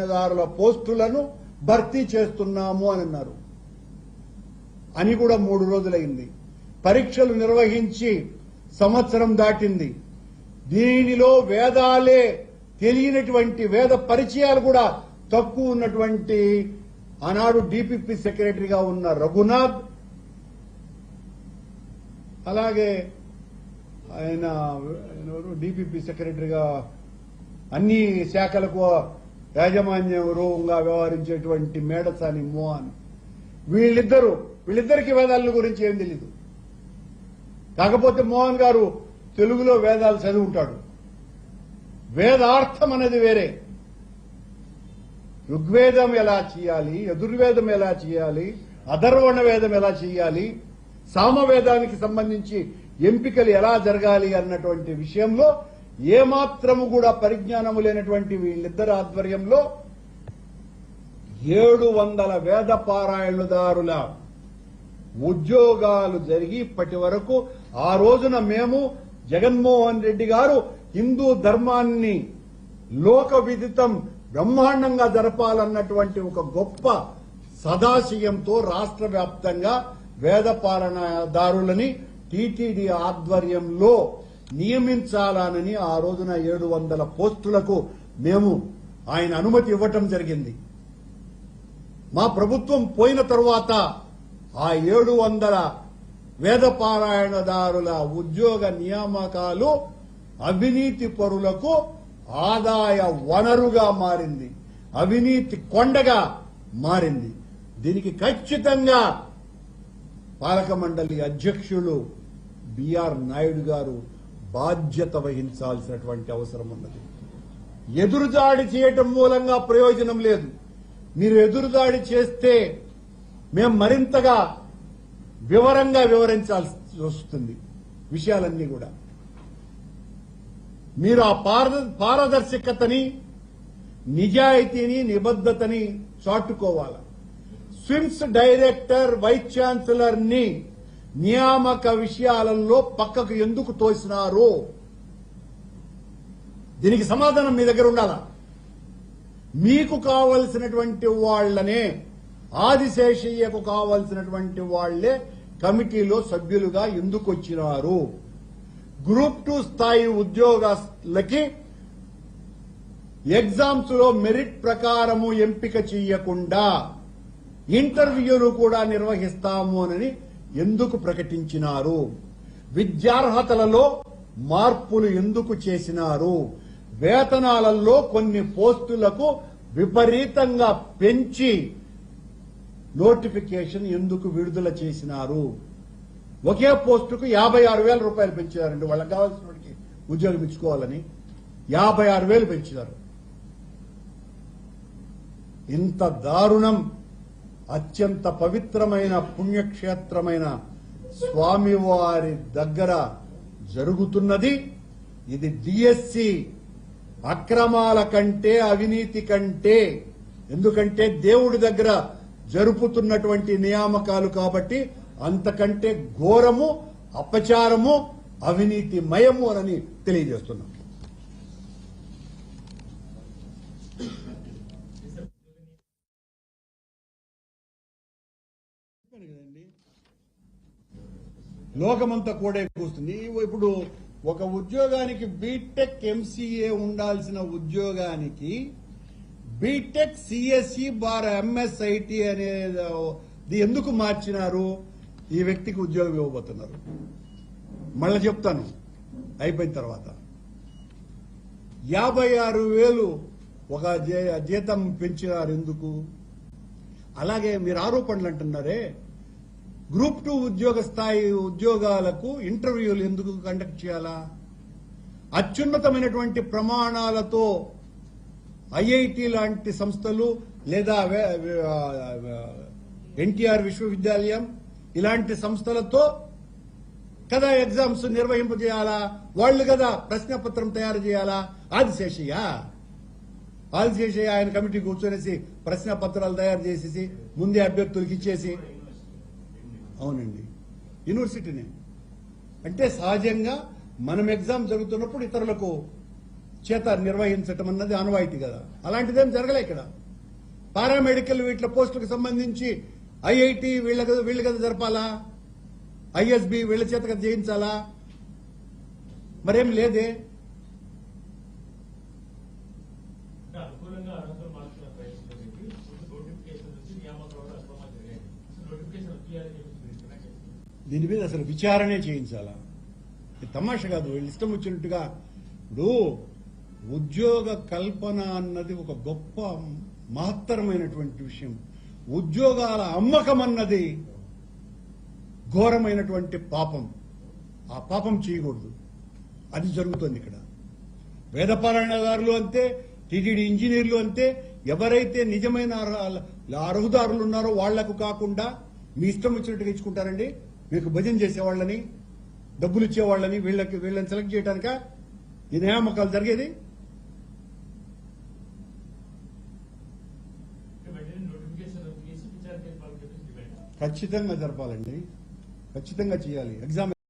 పారాయణదారుల పోస్టులను భర్తీ చేస్తున్నాము అని అన్నారు. అని కూడా 3 రోజులైంది. పరీక్షలు నిర్వహించి సంవత్సరం దాటింది. దీనిలో వేదాలే తెలియనటువంటి వేద పరిచయాలు కూడా తక్కువ ఉన్నటువంటి ఆనాడు డిపిపి సెక్రటరీగా ఉన్న రఘునాథ్, అలాగే ఆయన డిపిపి సెక్రటరీగా అన్ని శాఖలకు యాజమాన్యంగా వ్యవహరించేటువంటి మేడసాని మోహన్, వీళ్ళిద్దరికి వేదాల గురించి ఏం తెలీదు. కాకపోతే మోహన్ గారు తెలుగులో వేదాలు చదివి ఉంటాడు. వేదార్థం అనేది వేరే. ఋగ్వేదం ఎలా చేయాలి, యజుర్వేదం ఎలా చేయాలి, అథర్వణ వేదం ఎలా చేయాలి, సామవేదానికి సంబంధించి ఎంపికలు ఎలా జరగాలి అన్నటువంటి విషయంలో ఏమాత్రము కూడా పరిజ్ఞానము లేనటువంటి వీళ్ళిద్దరి ఆధ్వర్యంలో 700 వేద పారాయణదారుల ఉద్యోగాలు జరిగి ఇప్పటి వరకు ఆ రోజున మేము జగన్మోహన్ రెడ్డి గారు హిందూ ధర్మాన్ని లోక విదితం బ్రహ్మాండంగా జరపాలన్నటువంటి ఒక గొప్ప సదాశయంతో రాష్ట్ర వ్యాప్తంగా వేద పారాయణదారులని టీటీడీ ఆధ్వర్యంలో నియమించాలని ఆ రోజున 700 పోస్టులకు మేము ఆయన అనుమతి ఇవ్వటం జరిగింది. మా ప్రభుత్వం పోయిన తరువాత ఆ 700 వేద పారాయణదారుల ఉద్యోగ నియామకాలు అవినీతి పరులకు ఆదాయ వనరుగా మారింది, అవినీతి కొండగా మారింది. దీనికి ఖచ్చితంగా పాలక మండలి అధ్యక్షులు బిఆర్ నాయుడు గారు బాధ్యత వహించాల్సినటువంటి అవసరం ఉన్నది. ఎదురుదాడి చేయటం మూలంగా ప్రయోజనం లేదు. మీరు ఎదురుదాడి చేస్తే మేము మరింతగా వివరంగా వివరించాల్సి వస్తుంది విషయాలన్నీ కూడా. మీరు ఆ పారదర్శకతని, నిజాయితీని, నిబద్ధతని చాటుకోవాలి. స్విమ్స్ డైరెక్టర్, వైస్ ఛాన్సలర్ ని నియామక విషయాలలో పక్కకు ఎందుకు తోసినారు? దీనికి సమాధానం మీ దగ్గర ఉండాలా. మీకు కావలసినటువంటి వాళ్లనే, ఆదిశేషయ్యకు కావలసినటువంటి వాళ్లే కమిటీలో సభ్యులుగా ఎందుకు వచ్చినారు? గ్రూప్ 2 స్థాయి ఉద్యోగస్తులకి ఎగ్జామ్స్ లో మెరిట్ ప్రకారము ఎంపిక చేయకుండా ఇంటర్వ్యూలు కూడా నిర్వహిస్తాము అని ఎందుకు ప్రకటించినారు? విద్యార్హతలలో మార్పులు ఎందుకు చేసినారు? వేతనాలలో కొన్ని పోస్టులకు విపరీతంగా పెంచి నోటిఫికేషన్ ఎందుకు విడుదల చేసినారు? ఒకే పోస్టుకు 56,000 రూపాయలు పెంచారండి. వాళ్ళకి కావాల్సిన వాడికి ఉద్యోగం ఇచ్చుకోవాలని 56,000 పెంచారు. ఇంత దారుణం అత్యంత పవిత్రమైన పుణ్యక్షేత్రమైన స్వామివారి దగ్గర జరుగుతున్నది. ఇది డిఎస్సి అక్రమాల కంటే, అవినీతి కంటే, ఎందుకంటే దేవుడి దగ్గర జరుపుతున్నటువంటి నియామకాలు కాబట్టి అంతకంటే ఘోరము, అపచారము, అవినీతి మయము అని తెలియజేస్తున్నాం. లోకమంతా కూడా కూస్తుంది. ఇప్పుడు ఒక ఉద్యోగానికి బీటెక్ ఎంసీఏ ఉండాల్సిన ఉద్యోగానికి బీటెక్ సిఎస్సి బార్ ఎంఎస్ఐటి అనేది ఎందుకు మార్చినారు? ఈ వ్యక్తికి ఉద్యోగం ఇవ్వబోతున్నారు. మళ్ళా చెప్తాను అయిపోయిన తర్వాత. 56,000 ఒక జీతం పెంచినారు ఎందుకు? అలాగే మీరు ఆరోపణలు అంటున్నారే, గ్రూప్ 2 ఉద్యోగ స్థాయి ఉద్యోగాలకు ఇంటర్వ్యూలు ఎందుకు కండక్ట్ చేయాలా? అత్యున్నతమైనటువంటి ప్రమాణాలతో ఐఐటి లాంటి సంస్థలు లేదా ఎన్టీఆర్ విశ్వవిద్యాలయం ఇలాంటి సంస్థలతో కదా ఎగ్జామ్స్ నిర్వహింపజేయాలా? వాళ్లు కదా ప్రశ్నపత్రం తయారు చేయాలా? ఆదిశేషయ్య ఆయన కమిటీ కూర్చొనేసి ప్రశ్నపత్రాలు తయారు చేసేసి ముందే అభ్యర్థులకు ఇచ్చేసి, అవునండి యూనివర్సిటీనే. అంటే సహజంగా మనం ఎగ్జామ్ జరుగుతున్నప్పుడు ఇతరులకు చేత నిర్వహించటం అన్నది ఆనవాయితీ కదా. అలాంటిదేం జరగలే ఇక్కడ. పారామెడికల్ వీటిలో పోస్టులకు సంబంధించి ఐఐటి వీళ్ళ కదా జరపాలా, ఐఎస్బి వీళ్ళ చేత కదా చేయించాలా, మరేం లేదే. దీని మీద అసలు విచారణే చేయించాలా? ఇది తమాషా కాదు. వీళ్ళు ఇష్టం వచ్చినట్టుగా. ఇప్పుడు ఉద్యోగ కల్పన అన్నది ఒక గొప్ప మహత్తరమైనటువంటి విషయం. ఉద్యోగాల అమ్మకం అన్నది ఘోరమైనటువంటి పాపం. ఆ పాపం చేయకూడదు. అది జరుగుతుంది ఇక్కడ. వేదపారాయణదారులు అంతే, టీటీడీ ఇంజనీర్లు అంతే. ఎవరైతే నిజమైన అర్హుదారులు ఉన్నారో వాళ్లకు కాకుండా మీ ఇష్టం వచ్చినట్టుగా ఇచ్చుకుంటారండి. మీకు భజన చేసేవాళ్ళని, డబ్బులు ఇచ్చేవాళ్ళని వీళ్ళని సెలెక్ట్ చేయడానిక ఈ నియామకాలు జరిగేది? ఖచ్చితంగా జరపాలండి. ఖచ్చితంగా చేయాలి. ఎగ్జామ్